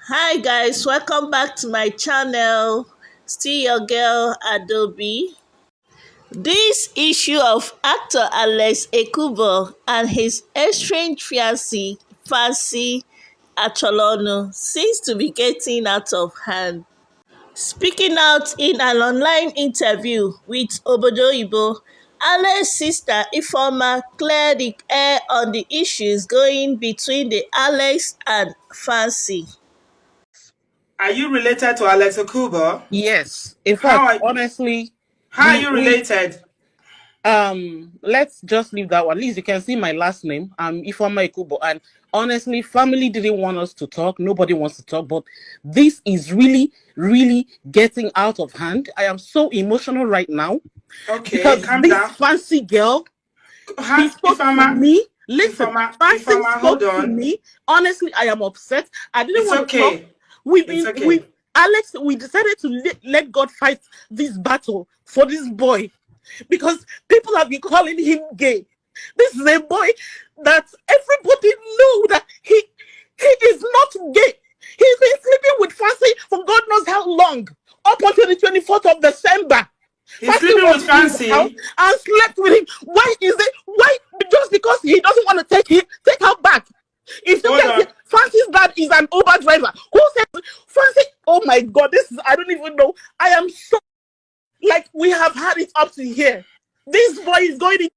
Hi guys, welcome back to my channel. Still your girl Adobe. This issue of actor Alex Ekubo and his estranged fiancée Fancy Acholonu seems to be getting out of hand. Speaking out in an online interview with Obodoyibo, Alex's sister Ifeoma cleared the air on the issues going between the Alex and Fancy. Are you related to Alex Okubo? Yes. In How fact, are honestly, how are we you we related? let's just leave that one. At least you can see my last name. I'm Ifeoma Ekubo. And honestly, family didn't want us to talk. Nobody wants to talk, but this is really, really getting out of hand. I am so emotional right now Okay, because calm this down. fancy girl, she spoke to Ifeoma, me. Listen, Fancy Ifeoma, hold spoke to on. me. Honestly, I am upset. I didn't It's want to talk. okay. We've It's been okay. Alex, we decided to let God fight this battle for this boy because people have been calling him gay. This is a boy that everybody knew that he is not gay. He's been sleeping with Fancy for God knows how long, up until the 24th of December. He's Fancy sleeping with was in his house Fancy. and slept with him. Why is it? Why? Just because he doesn't want to take her back. If you Hold can on. say Fancy's dad is an Uber driver, who says Fancy? Oh my God, this is, I don't even know. I am so, like, we have had it up to here. This boy is going in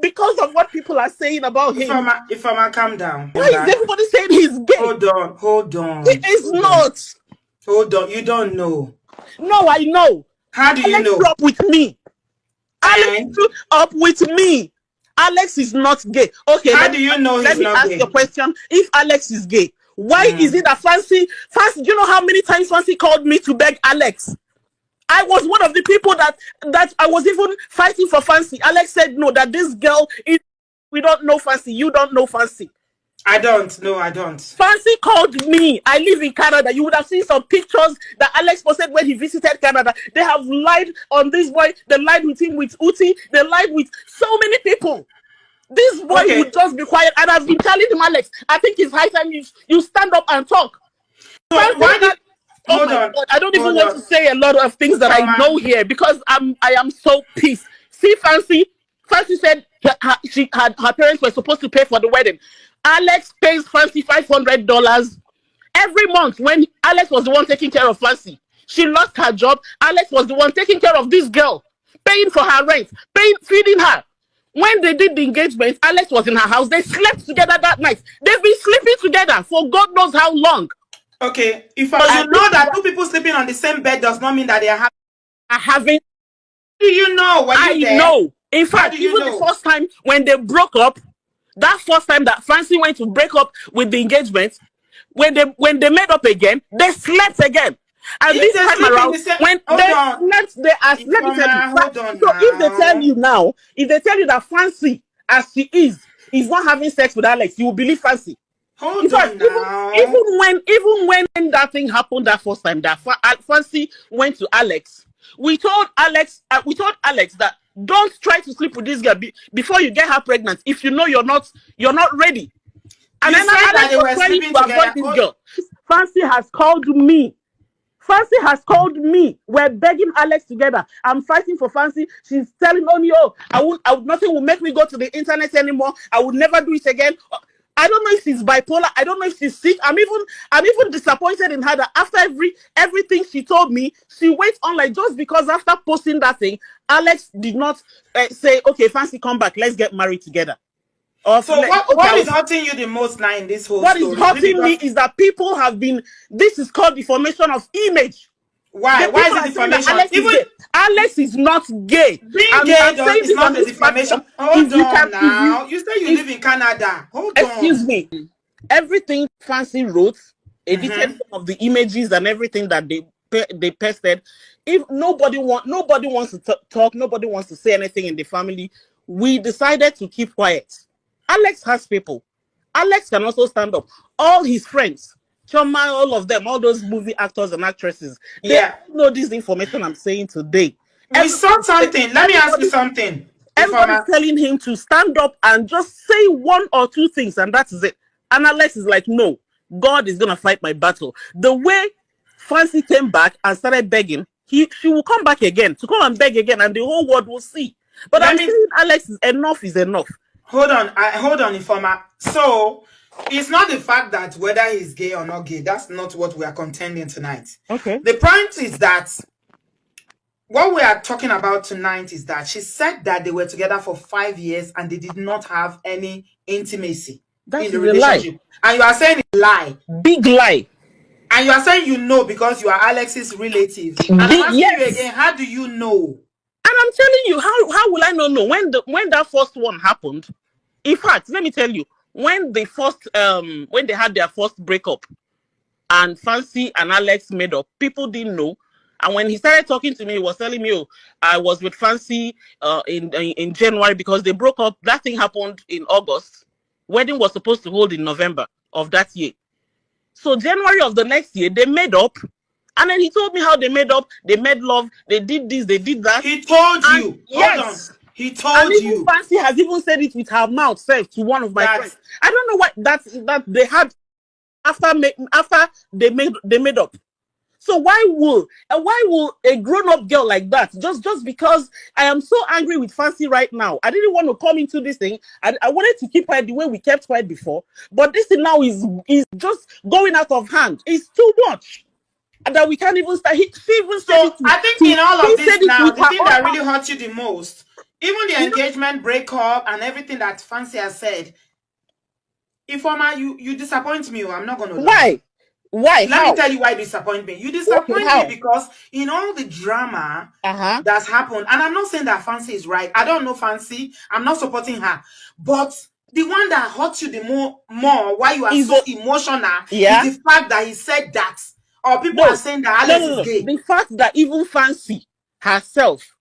because of what people are saying about him. Ifeoma, calm down. Why is everybody saying he's gay? Hold on. He is not. Hold on. You don't know. No, I know. How do you Alex know? grew up with me. Alex And grew up with me. Alex is not gay. Okay, how do you know let he's me not ask gay? you a question. If Alex is gay, why is it that Fancy, do you know how many times Fancy called me to beg Alex? I was one of the people that I was even fighting for Fancy. Alex said no, that this girl is, we don't know Fancy. You don't know Fancy. I don't. No, I don't. Fancy called me. I live in Canada. You would have seen some pictures that Alex posted when he visited Canada. They have lied on this boy. They lied with him with Uti. They lied with so many people. This boy would just be quiet. And I've been telling him, Alex, I think it's high time you stand up and talk. So why did? Oh Hold my on. God, I don't even Hold want on. to say a lot of things that I know here because I am so pissed. See, Fancy said her parents were supposed to pay for the wedding. Alex pays Fancy $500 every month. When Alex was the one taking care of Fancy, she lost her job. Alex was the one taking care of this girl, paying for her rent, feeding her. When they did the engagement, Alex was in her house. They slept together that night. They've been sleeping together for God knows how long. Okay, if you know that two people sleeping on the same bed does not mean that they are having. Do you know? Were you there? Know. In fact, even the first time when they broke up, that first time that Fancy went to break up with the engagement, when they made up again, they slept again. And if this time around, when they slept, they are. Let me tell you. So if they tell you now, if they tell you that Fancy, as she is not having sex with Alex, you will believe Fancy. Hold on now. Even when that thing happened that first time, that Fancy went to Alex, we told Alex that don't try to sleep with this girl before you get her pregnant if you know you're not ready. And then Alex was trying to avoid this girl. Fancy has called me. We're begging Alex together. I'm fighting for Fancy. She's telling me, oh, nothing will make me go to the internet anymore. I would never do it again. I don't know if she's bipolar. I don't know if she's sick. I'm even disappointed in her that after everything she told me, she went on like just because after posting that thing, Alex did not say, okay, Fancy, come back. Let's get married together. So what is hurting you the most now in this whole story? What is hurting me is that people have been, this is called deformation of image. Why? Why is it deformation? Alex is not gay. Being gay is not a deformation. Hold on now. You say you live in Canada. Hold on. Excuse me. Everything Fancy wrote, edited some of the images and everything that they pasted. If nobody wants to talk, nobody wants to say anything in the family, we decided to keep quiet. Alex has people. Alex can also stand up. All his friends, Choma, all of them, all those movie actors and actresses, they know this information I'm saying today. We saw something. Let me ask you something. Everybody's telling him to stand up and just say one or two things, and that is it. And Alex is like, no, God is gonna fight my battle. The way Fancy came back and started begging, she will come back again to come and beg again, and the whole world will see. But I'm saying, Alex, enough is enough. Hold on, Ifeoma. So it's not the fact that whether he's gay or not gay. That's not what we are contending tonight. Okay. The point is that what we are talking about tonight is that she said that they were together for 5 years and they did not have any intimacy in the relationship. Lie. And you are saying it's a lie. Big lie. And you are saying you know because you are Alex's relative. And I'm asking you again, how do you know? And I'm telling you, how will I not know? When that first one happened, in fact, let me tell you, when they had their first breakup and Fancy and Alex made up, people didn't know. And when he started talking to me, he was telling me, oh, I was with Fancy in January because they broke up. That thing happened in August. Wedding was supposed to hold in November of that year. So January of the next year, they made up. And then he told me how they made up. They made love. They did this. They did that. He told you. Yes. Hold on. He told you. Fancy has even said it with her mouth, said to one of my friends. I don't know what that they had after they made up. So why will a grown-up girl like that, just because I am so angry with Fancy right now? I didn't want to come into this thing. I wanted to keep quiet the way we kept quiet before. But this thing now is just going out of hand. It's too much. And that we can't even start. She even said it. I think in all of this now, the thing that really hurt you the most, even the engagement breakup and everything that Fancy has said, Ifeoma, you disappoint me. I'm not going to lie. Why? Let me tell you why you disappoint me. You disappoint me because in all the drama that's happened, and I'm not saying that Fancy is right. I don't know Fancy. I'm not supporting her. But the one that hurts you the more why you are so emotional is the fact that he said that. Or people are saying that Alex is gay. The fact that even Fancy herself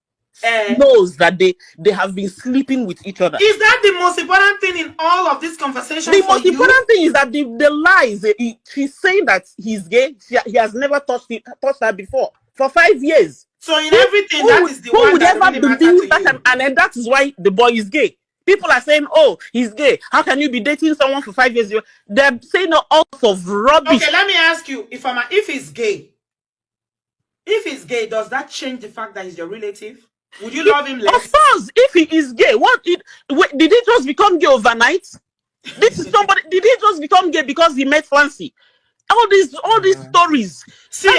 knows that they have been sleeping with each other. Is that the most important thing in all of this conversation? The most important thing is that the lies. She's saying that he's gay. He has never touched her before for 5 years. So in everything, that is the one that really matters to you. And then that is why the boy is gay. People are saying, oh, he's gay. How can you be dating someone for 5 years? They're saying all sorts of rubbish. Okay, let me ask you, if he's gay, does that change the fact that he's your relative? Would you love him less? Of course, if he is gay, did he just become gay overnight? This is somebody. Did he just become gay because he met Fancy? All these stories. See,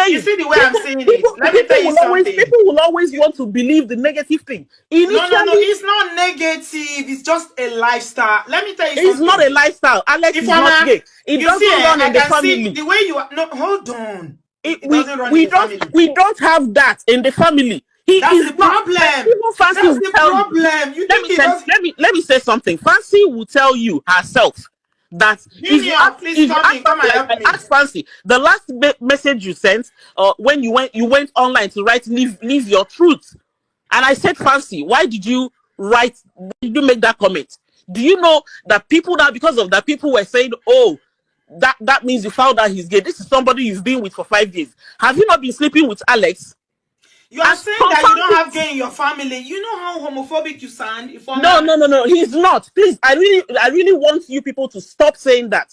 you see the way I'm saying it. Let me tell you something. People will always want to believe the negative thing. No, it's not negative. It's just a lifestyle. Let me tell you something. It's not a lifestyle. Alex is not gay. It doesn't run in the family. The way you are. No, hold on. We don't have that in the family. That's the problem. That's the problem. Let me say something. Fancy will tell you herself that ask Fancy, the last message you sent when you went online to write leave your truth, and I said, Fancy, why did you make that comment? Do you know that people now, because of that, people were saying, oh, that means you found out he's gay. This is somebody you've been with for 5 years. Have you not been sleeping with Alex? You are saying that you don't have gay in your family. You know how homophobic you sound. No. He's not. Please, I really want you people to stop saying that.